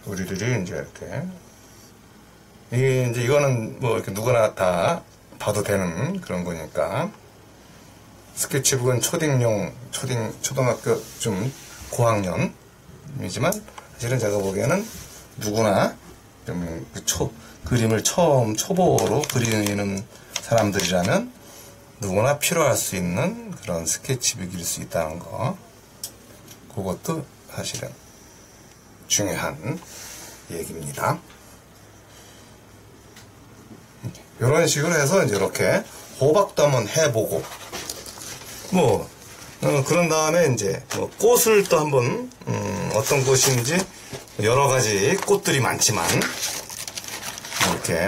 우리들이 이제 이렇게 이거는 뭐 이렇게 누구나 다 봐도 되는 그런 거니까 스케치북은 초등학교 좀 고학년이지만 사실은 제가 보기에는 누구나 좀 그림을 처음 초보로 그리는 사람들이라면 누구나 필요할 수 있는 그런 스케치북일 수 있다는 거, 그것도 사실은 중요한 얘기입니다. 이런 식으로 해서 이제 이렇게 호박도 한번 해보고, 그런 다음에 이제 꽃을 또 한번, 어떤 꽃인지 여러 가지 꽃들이 많지만, 이렇게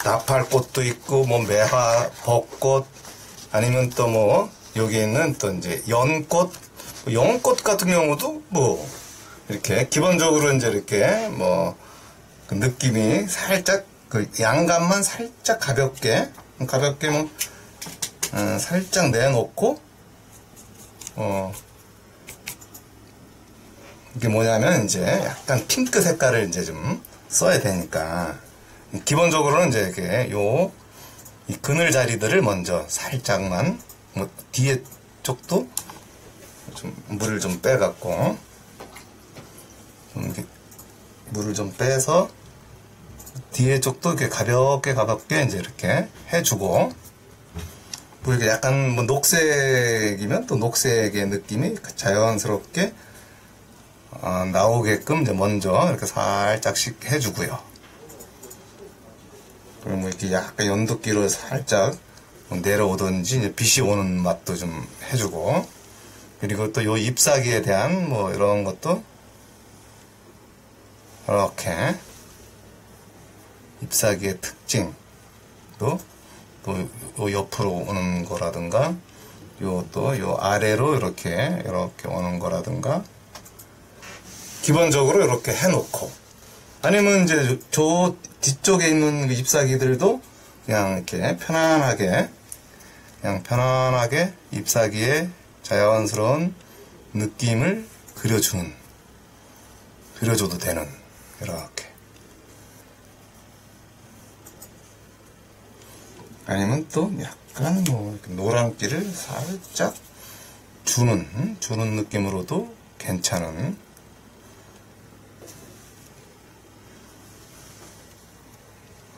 나팔꽃도 있고, 매화, 벚꽃, 아니면 또 여기 있는 또 이제 연꽃, 연꽃 같은 경우도 이렇게 기본적으로 이제 이렇게 그 느낌이 살짝 그 양감만 살짝 가볍게 살짝 내놓고 이게 뭐냐면 이제 약간 핑크 색깔을 이제 좀 써야 되니까 기본적으로는 이제 이렇게 이 그늘 자리들을 먼저 살짝만 뒤에 쪽도 좀 물을 좀 빼갖고 이렇게 물을 좀 빼서 뒤에 쪽도 이렇게 가볍게 이제 이렇게 해주고, 이렇게 약간 녹색이면 또 녹색의 느낌이 자연스럽게 나오게끔 이제 먼저 이렇게 살짝씩 해주고요. 그리고 이렇게 약간 연두기로 살짝 내려오든지 이제 빛이 오는 맛도 좀 해주고, 그리고 또 요 잎사귀에 대한 이런 것도 이렇게 잎사귀의 특징도 또 옆으로 오는 거라든가 요 아래로 이렇게 오는 거라든가 기본적으로 이렇게 해놓고, 아니면 이제 저 뒤쪽에 있는 그 잎사귀들도 그냥 이렇게 편안하게 잎사귀의 자연스러운 느낌을 그려줘도 되는, 이렇게. 아니면 또 약간 노란기를 살짝 주는 느낌으로도 괜찮은,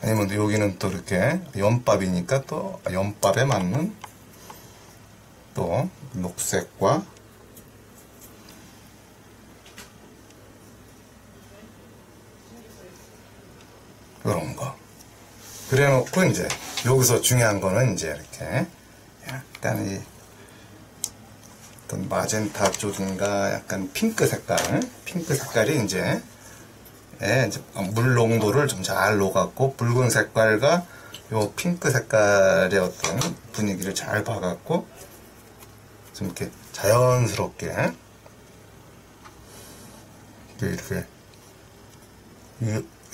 아니면 여기는 또 이렇게 연밥이니까 또 연밥에 맞는 또 녹색과 이런 거 그래 놓고 이제 여기서 중요한 거는 이제 이렇게 약간 이 어떤 마젠타 쪽인가 약간 핑크 색깔이 이제 물 농도를 좀 잘 녹았고, 붉은 색깔과 요 핑크 색깔의 어떤 분위기를 잘 봐갖고 좀 이렇게 자연스럽게 이렇게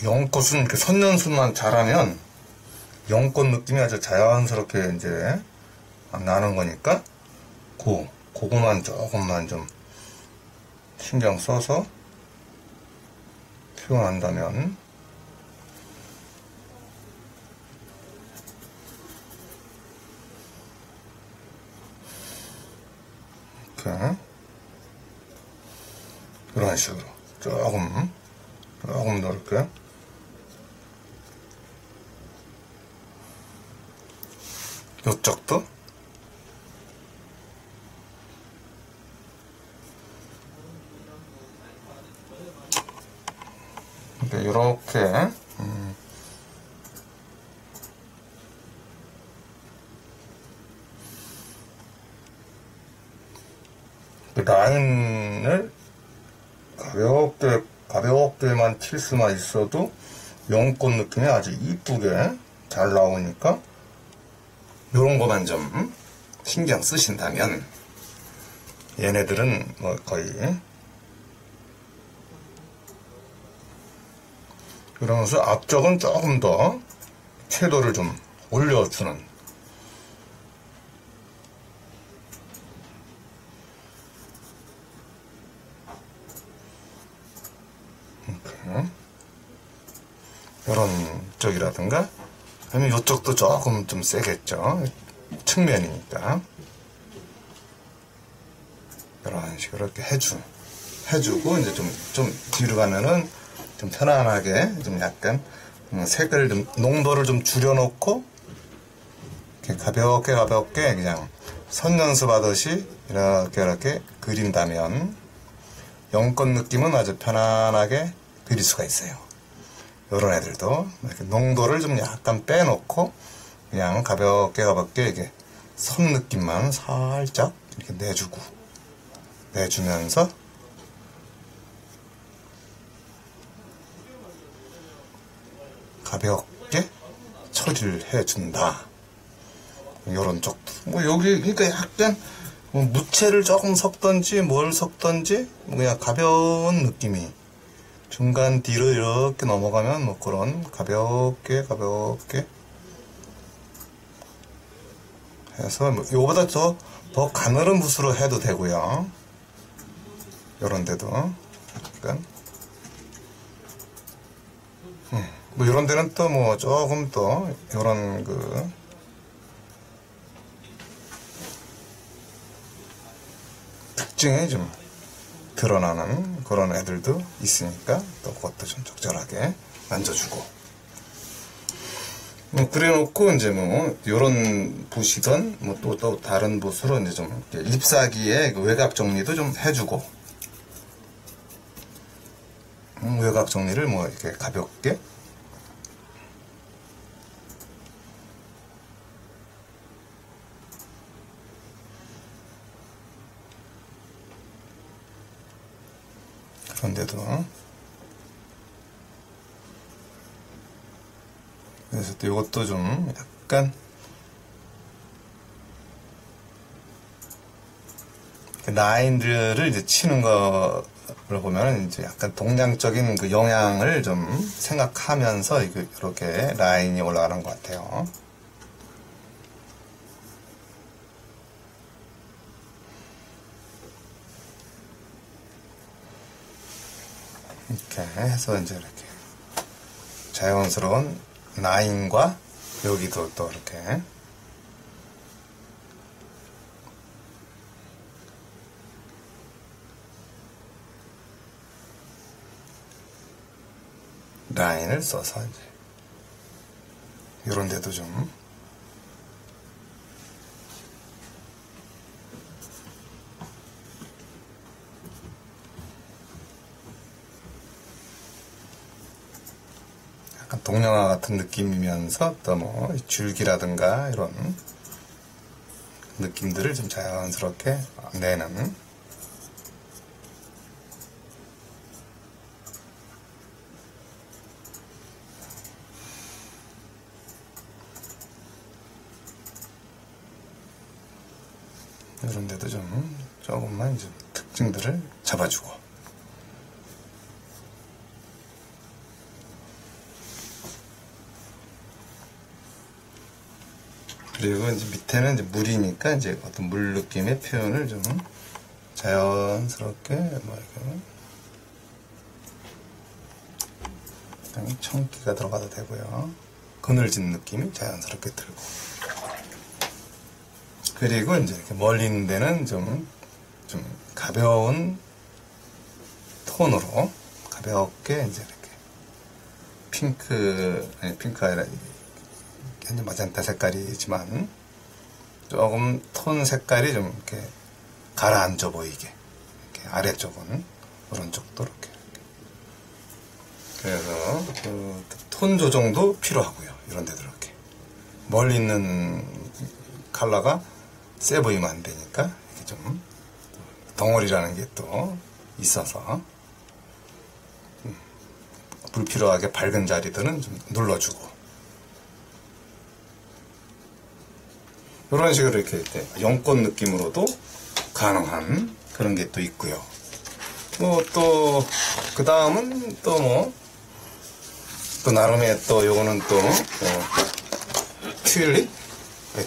연꽃은 이렇게 선연수만 잘하면 연꽃 느낌이 아주 자연스럽게 이제 나는 거니까 그거만 조금만 좀 신경 써서 표현한다면 이렇게 이런 식으로 조금 더 이렇게 요쪽도 이렇게 라인을 가볍게만 칠 수만 있어도 연꽃 느낌이 아주 이쁘게 잘 나오니까 요런 거만 좀 신경 쓰신다면 얘네들은 거의 그러면서 앞쪽은 조금 더 채도를 좀 올려주는, 이렇게 요런 쪽이라든가, 아니면 요쪽도 조금 좀 세겠죠. 측면이니까. 이런 식으로 이렇게 해주고, 이제 좀 뒤로 가면은 좀 편안하게, 좀 약간, 색을 좀, 농도를 좀 줄여놓고, 이렇게 가볍게 그냥 선 연습하듯이 이렇게 그린다면, 영권 느낌은 아주 편안하게 그릴 수가 있어요. 요런 애들도, 이렇게 농도를 좀 약간 빼놓고, 그냥 가볍게 이렇게 선 느낌만 살짝 이렇게 내주면서 가볍게 처리를 해준다. 요런 쪽도. 뭐 여기, 그러니까 약간 무채를 조금 섞던지 뭘 섞던지 그냥 가벼운 느낌이 중간 뒤로 이렇게 넘어가면 뭐 그런 가볍게 해서 뭐 요거보다 더 가늘은 붓으로 해도 되고요. 요런 데도 약간 뭐 요런 데는 또 뭐 조금 또 요런 특징이 좀 드러나는 그런 애들도 있으니까 또 그것도 좀 적절하게 만져주고 그래놓고 이제 뭐 요런 붓이든 뭐 또 다른 붓으로 이제 좀 잎사귀의 외곽 정리도 좀 해주고 외곽 정리를 뭐 이렇게 가볍게 그런데도 그래서 또 이것도 좀 약간 라인들을 이제 치는 거를 보면 이제 약간 동양적인 그 영향을 좀 생각하면서 이렇게 라인이 올라가는 것 같아요. 이렇게 해서 이제 이렇게 자연스러운 라인과 여기도 또 이렇게 라인을 써서 이제 이런 데도 좀 약간 동양화 같은 느낌이면서 또 뭐 줄기라든가 이런 느낌들을 좀 자연스럽게 내는 이런 데도 좀 조금만 이제 특징들을 잡아주고 그리고 이제 밑에는 이제 물이니까 이제 어떤 물 느낌의 표현을 좀 자연스럽게 뭐 이렇게 약간 청기가 들어가도 되고요. 그늘진 느낌이 자연스럽게 들고 그리고 이제 이렇게 멀리 있는 데는 좀 가벼운 톤으로 가볍게 이제 이렇게 핑크가 아니라 현재 마젠타 색깔이지만 조금 톤 색깔이 좀 이렇게 가라앉아 보이게 이렇게 아래쪽은 오른쪽도 이렇게 그래서 그 톤 조정도 필요하고요. 이런 데도 이렇게 멀리 있는 컬러가 세 보이면 안 되니까 이렇게 좀 덩어리라는 게 또 있어서 불필요하게 밝은 자리들은 좀 눌러주고 이런 식으로 이렇게 영권 느낌으로도 가능한 그런 게 또 있고요. 뭐 또 그 다음은 또 나름의 또 요거는 또 튤립?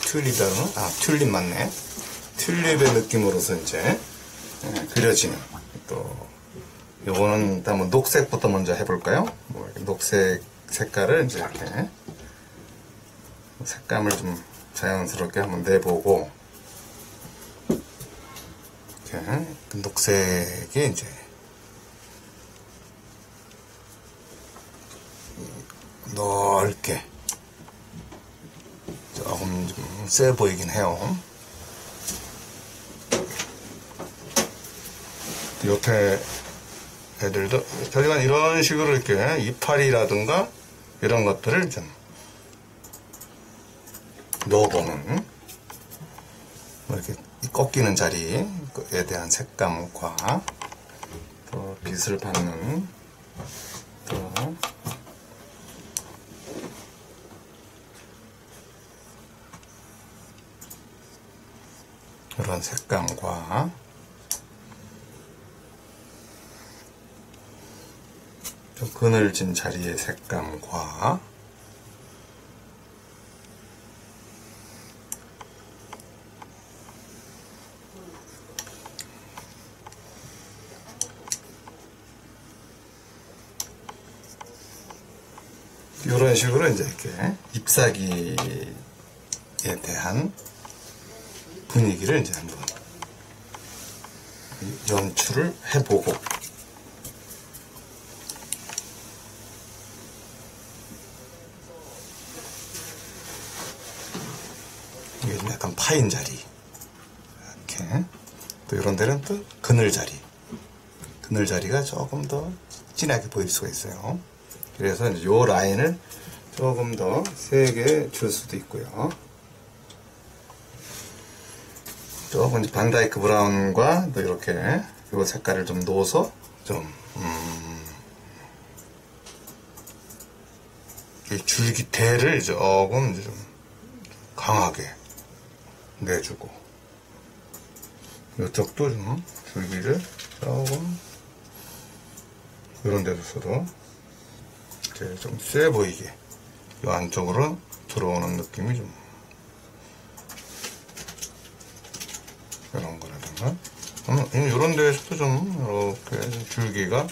튤립이라고? 튤립 맞네. 튤립의 느낌으로서 이제 그려지는 또 요거는 일단 뭐 녹색부터 먼저 해볼까요? 뭐 녹색 색깔을 이제 이렇게 색감을 좀 자연스럽게 한번 내보고, 이렇게 녹색이 이제 넓게 조금 좀 세 보이긴 해요. 옆에 애들도 하지만 이런 식으로 이렇게 이파리라든가 이런 것들을 좀 넣어보는, 이렇게 꺾이는 자리에 대한 색감과 또 빛을 받는 또 이런 색감과 좀 그늘진 자리의 색감과 이런 식으로 이제 이렇게 잎사귀에 대한 분위기를 이제 한번 연출을 해보고, 이게 좀 약간 파인 자리, 이렇게 또 이런 데는 또 그늘 자리가 조금 더 진하게 보일 수가 있어요. 그래서 이제 요 라인을 조금 더 세게 줄 수도 있고요. 조금 이제 반다이크 브라운과 또 이렇게 요 색깔을 좀 넣어서 좀 이 줄기대를 조금 이제 좀 강하게 내주고, 이쪽도 좀 줄기를 조금 이런 데서도 이렇게 좀 세 보이게 이 안쪽으로 들어오는 느낌이 좀 이런 거라든가 이런 데에서도 좀 이렇게 줄기가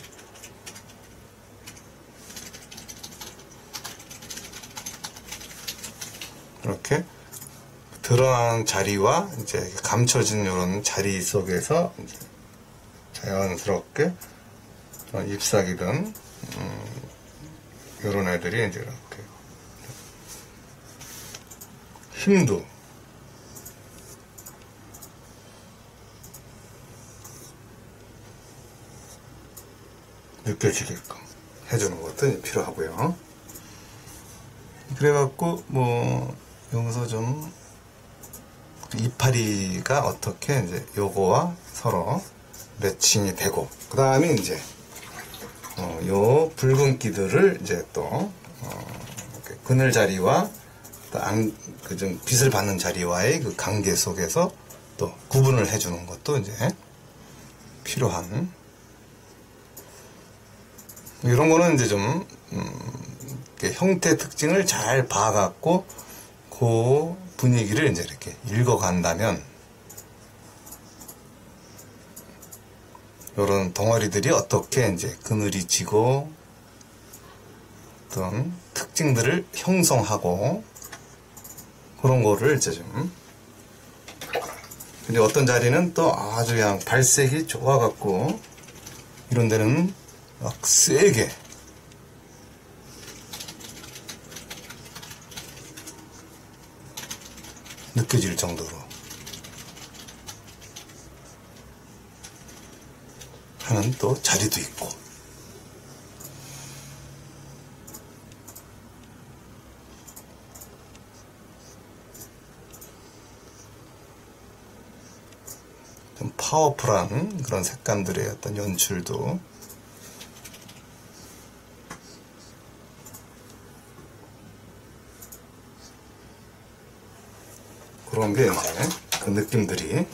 이렇게 드러난 자리와 이제 감춰진 이런 자리 속에서 이제 자연스럽게 잎사귀든 이런 애들이 이제 이렇게 힘도 느껴지게끔 해주는 것도 필요하고요. 그래갖고 뭐 여기서 좀 이파리가 어떻게 이제 요거와 서로 매칭이 되고, 그 다음에 이제 요 붉은기들을 이제 또 이렇게 그늘 자리와 또 그 좀 빛을 받는 자리와의 그 관계 속에서 또 구분을 해주는 것도 이제 필요한, 이런 거는 이제 좀 형태 특징을 잘 봐갖고 그 분위기를 이제 이렇게 읽어간다면 이런 덩어리들이 어떻게 이제 그늘이 지고 어떤 특징들을 형성하고 그런 거를 이제 좀, 근데 어떤 자리는 또 아주 그냥 발색이 좋아갖고 이런 데는 막 세게 느껴질 정도로 하는 또 자리도 있고, 좀 파워풀한 그런 색감들의 어떤 연출도 그런 게 이제 그 느낌들이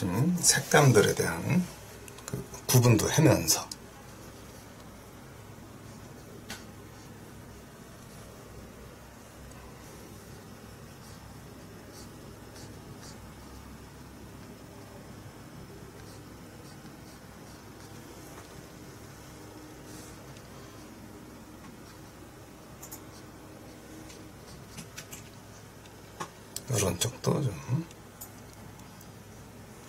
좀 색감들에 대한 그 구분도 하면서 이런 쪽도 좀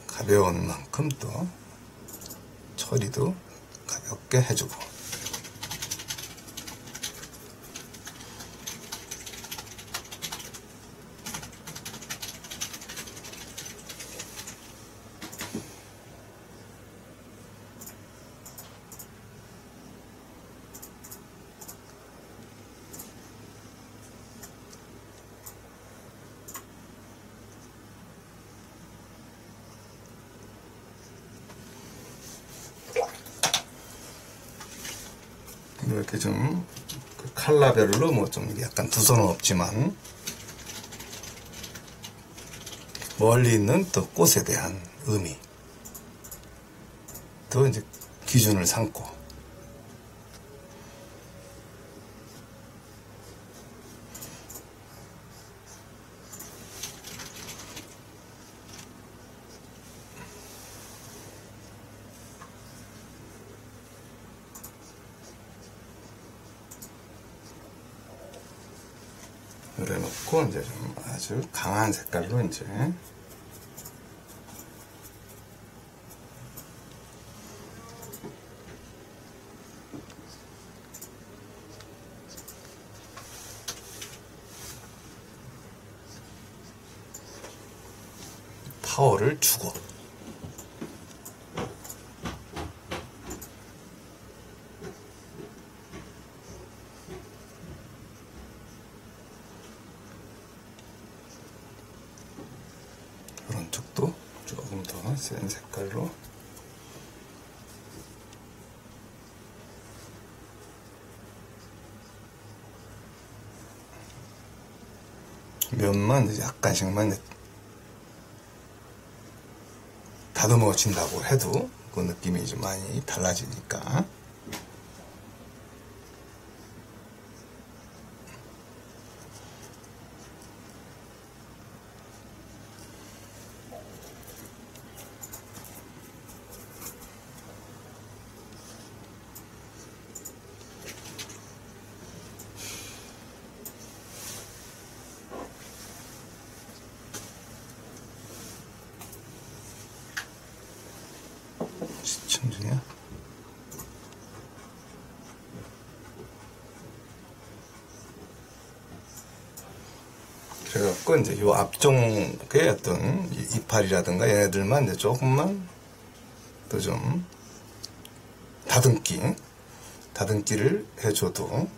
가벼운 만큼 또 처리도 가볍게 해주고, 이렇게 좀 컬러별로 뭐 좀 약간 두서는 없지만 멀리 있는 또 꽃에 대한 의미 또 이제 기준을 삼고, 이래 놓고 이제 좀 아주 강한 색깔로 이제 파워를 주고, 이런 쪽도 조금 더 센 색깔로 면만 이제 약간씩만 다듬어진다고 해도 그 느낌이 좀 많이 달라지니까. 시청 중이야? 그래갖고 이제 요 앞쪽의 어떤 이파리라든가 얘네들만 이제 조금만 또 좀 다듬기를 해줘도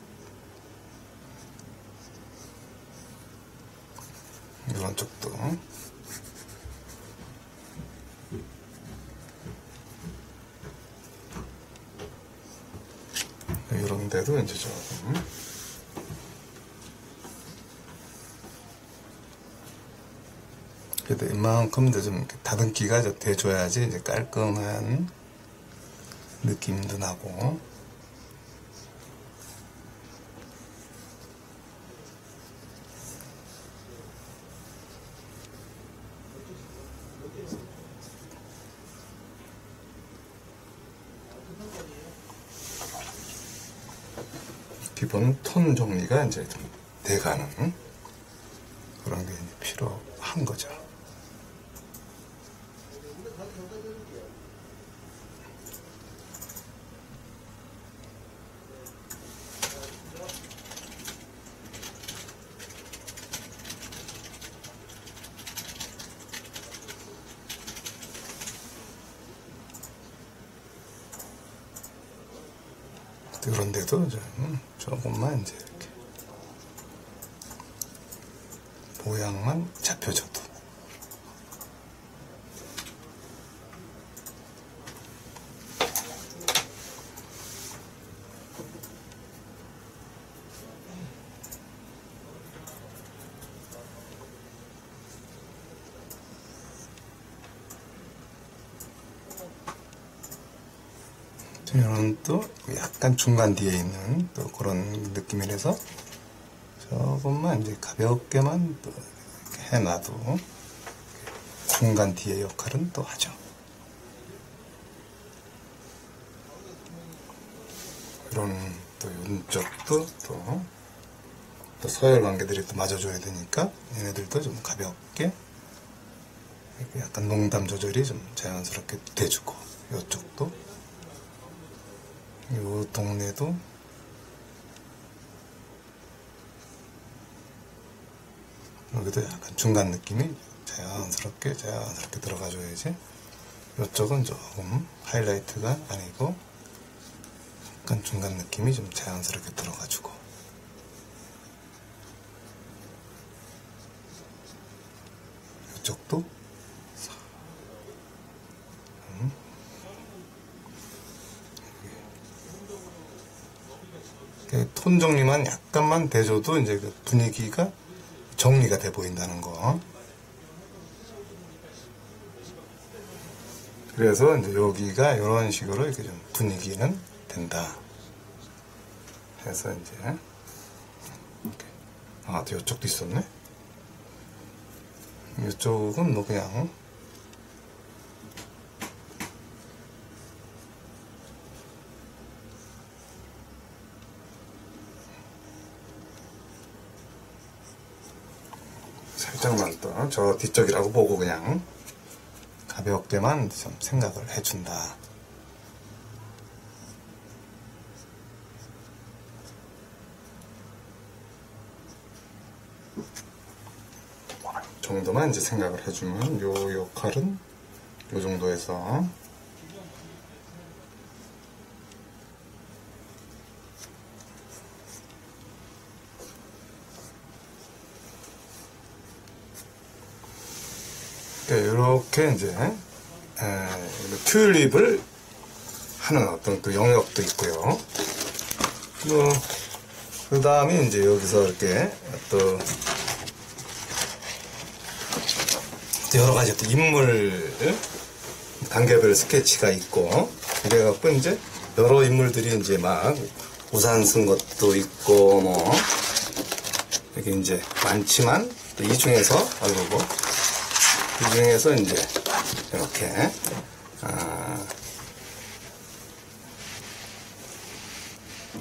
이런 쪽도 이런 데도 이제 조금 그래도 이만큼 좀 이렇게 다듬기가 돼줘야지 이제 깔끔한 느낌도 나고, 기본 톤 정리가 이제 좀 돼가는 그런 게 이제 필요한 거죠. 이런 데도 조금만 이제 이렇게 모양만 잡혀줘도 이런 또 약간 중간 뒤에 있는 또 그런 느낌이라서 조금만 이제 가볍게만 또 이렇게 해놔도 중간 뒤의 역할은 또 하죠. 이런 또 이쪽도 또 서열 관계들이 또 맞아줘야 되니까 얘네들도 좀 가볍게 약간 농담 조절이 좀 자연스럽게 돼주고, 이쪽도 이 동네도 여기도 약간 중간 느낌이 자연스럽게 들어가줘야지. 이쪽은 조금 하이라이트가 아니고 약간 중간 느낌이 좀 자연스럽게 들어가주고, 이쪽도 톤 정리만 약간만 돼줘도 이제 그 분위기가 정리가 돼 보인다는 거. 그래서 이제 여기가 이런 식으로 이렇게 좀 분위기는 된다. 해서 이제 이렇게. 또 이쪽도 있었네. 이쪽은 뭐 그냥 살짝만 또 저 뒤쪽이라고 보고 그냥 가볍게만 좀 생각을 해준다. 정도만 이제 생각을 해주면 요 역할은 요 정도에서 이렇게 이제 튤립을 하는 어떤 또 영역도 있고요. 그 다음에 이제 여기서 이렇게 또 여러 가지 또 인물 단계별 스케치가 있고, 이래갖고 이제 여러 인물들이 이제 막 우산 쓴 것도 있고 뭐 이렇게 이제 많지만 또 이 중에서 이 중에서 이제 이렇게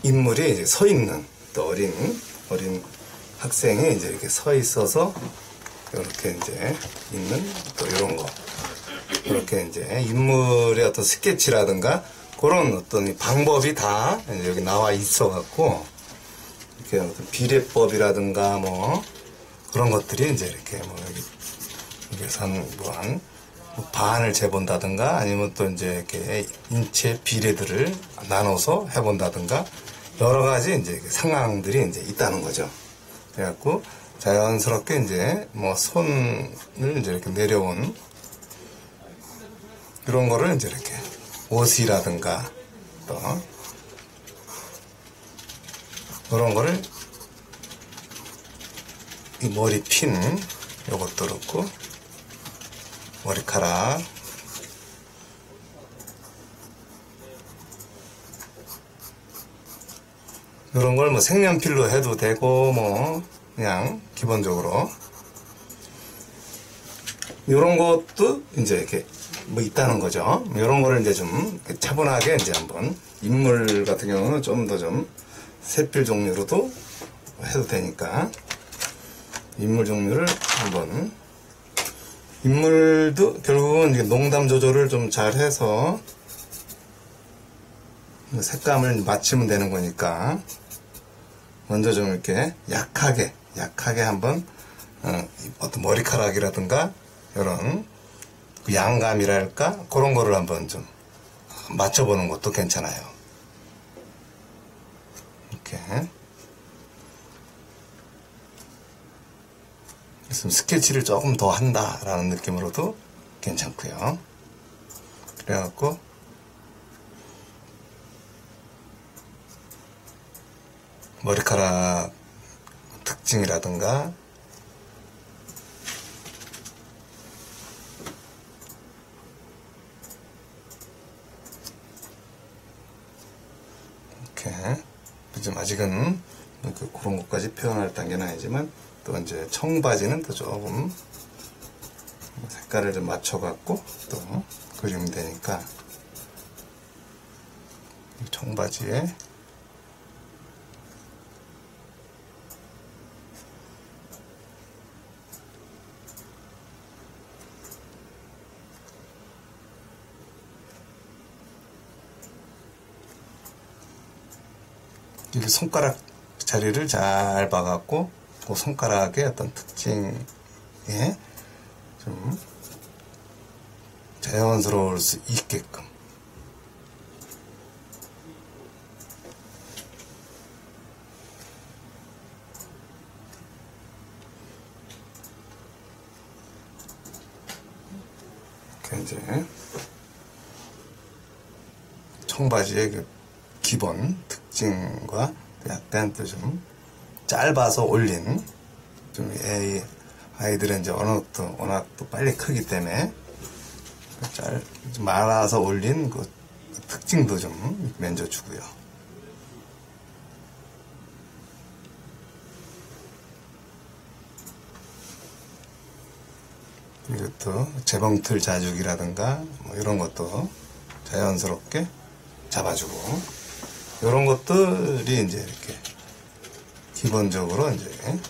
인물이 이제 서 있는 또 어린 학생이 이제 이렇게 서 있어서 이렇게 이제 있는 또 이런 거, 이렇게 이제 인물의 어떤 스케치라든가 그런 어떤 방법이 다 이제 여기 나와 있어 갖고, 이렇게 어떤 비례법이라든가 뭐 그런 것들이 이제 이렇게 뭐 여기서 한 반을 재본다든가 아니면 또 이제 이렇게 인체 비례들을 나눠서 해본다든가 여러 가지 이제 상황들이 이제 있다는 거죠. 그래갖고 자연스럽게 이제 뭐 손을 이제 이렇게 내려온 이런 거를 이제 이렇게 옷이라든가 또 그런 거를 이 머리 핀 요것도 그렇고 머리카락 이런 걸 뭐 색연필로 해도 되고 뭐 그냥 기본적으로 이런 것도 이제 이렇게 뭐 있다는 거죠. 이런 거를 이제 좀 차분하게 이제 한번 인물 같은 경우는 좀 더 좀 샛필 종류로도 해도 되니까 인물 종류를 한번 인물도 결국은 이게 농담 조절을 좀 잘 해서 색감을 맞추면 되는 거니까 먼저 좀 이렇게 약하게 한번 어떤 머리카락이라든가 이런 양감이랄까 그런 거를 한번 좀 맞춰보는 것도 괜찮아요. 이렇게 있으면 스케치를 조금 더 한다라는 느낌으로도 괜찮고요. 그래갖고 머리카락 특징이라든가 이렇게 좀 아직은 그런 것까지 표현할 단계는 아니지만 또 이제 청바지는 또 조금 색깔을 좀 맞춰갖고 또 그리면 되니까 청바지에 이 손가락 자리를 잘 봐갖고 그 손가락의 어떤 특징에 좀 자연스러울 수 있게끔 이렇게 이제 청바지의 그 기본 특징과 약간 또 좀 짧아서 올린 좀 아이들은 이제 워낙 또 빨리 크기 때문에 말아서 올린 그 특징도 좀 면져주고요. 이것도 재봉틀 자죽이라든가 뭐 이런 것도 자연스럽게 잡아주고 이런 것들이 이제 이렇게 기본적으로 이제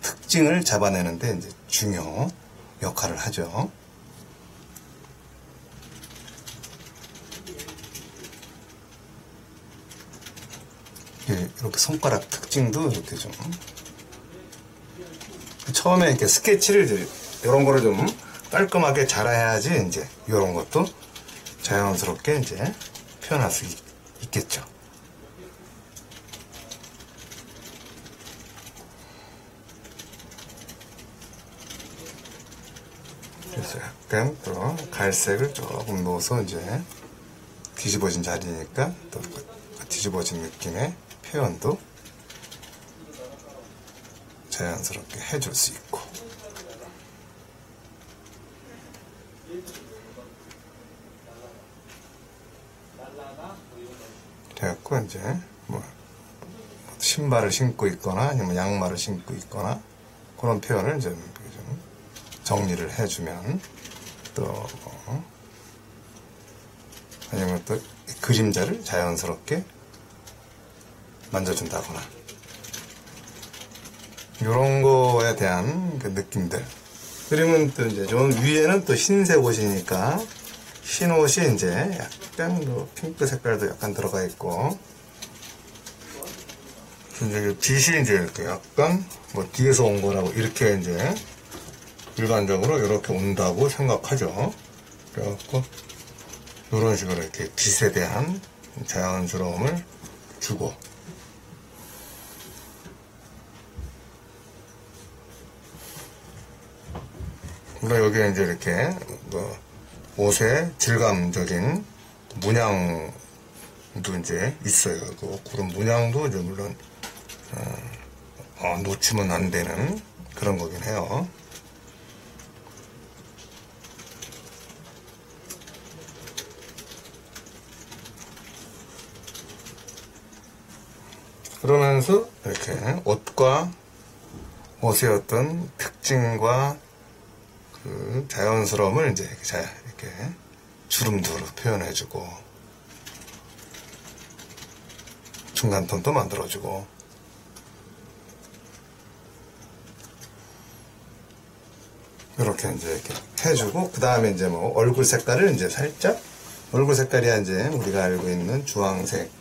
특징을 잡아내는데 이제 중요 역할을 하죠. 이렇게 손가락 특징도 이렇게 좀 처음에 이렇게 스케치를 이제 이런 거를 좀 깔끔하게 잘해야지 이제 이런 것도 자연스럽게 이제 표현할 수 있겠죠. 그래서 약간 또 갈색을 조금 넣어서 이제 뒤집어진 자리니까 또 뒤집어진 느낌의 표현도 자연스럽게 해줄 수 있고 그래갖고 이제 뭐 신발을 신고 있거나 아니면 양말을 신고 있거나 그런 표현을 좀 정리를 해주면 또 아니면 또 그림자를 자연스럽게 만져준다거나 이런 거에 대한 그 느낌들. 그러면 또 이제 좀 위에는 또 흰색 옷이니까 흰 옷이 이제 약간 핑크 색깔도 약간 들어가 있고 이제 빛이 이제 이렇게 약간 뭐 뒤에서 온 거라고 이렇게 이제 일반적으로 이렇게 온다고 생각하죠. 그래갖고 이런 식으로 이렇게 빛에 대한 자연스러움을 주고 그러니까 여기에 이제 이렇게 옷의 질감적인 문양도 이제 있어요. 그런 문양도 이제 물론 놓치면 안 되는 그런 거긴 해요. 그러면서 이렇게 옷과 옷의 어떤 특징과 그 자연스러움을 이제 이렇게 주름두로 표현해주고 중간톤도 만들어주고 이렇게 이제 이렇게 해주고 그 다음에 이제 뭐 얼굴 색깔을 이제 살짝 얼굴 색깔이 이제 우리가 알고 있는 주황색